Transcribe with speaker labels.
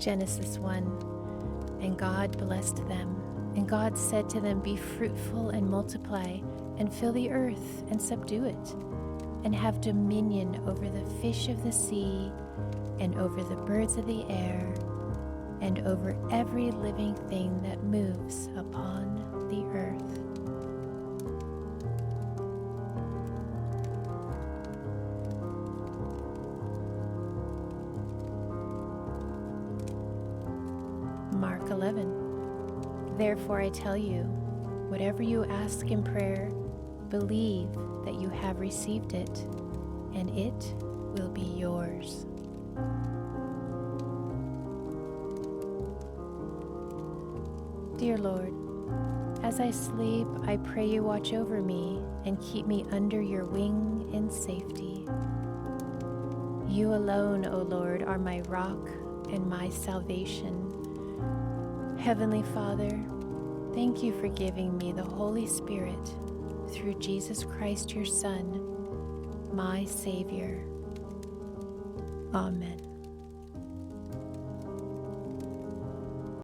Speaker 1: Genesis 1. And God blessed them, and God said to them, Be fruitful and multiply, and fill the earth and subdue it, and have dominion over the fish of the sea, and over the birds of the air, and over every living thing that moves upon the earth. Mark 11. Therefore I tell you, whatever you ask in prayer, believe that you have received it, and it will be yours. Dear Lord, as I sleep, I pray you watch over me and keep me under your wing in safety. You alone, O Lord, are my rock and my salvation. Heavenly Father, thank you for giving me the Holy Spirit through Jesus Christ, your Son, my Savior. Amen.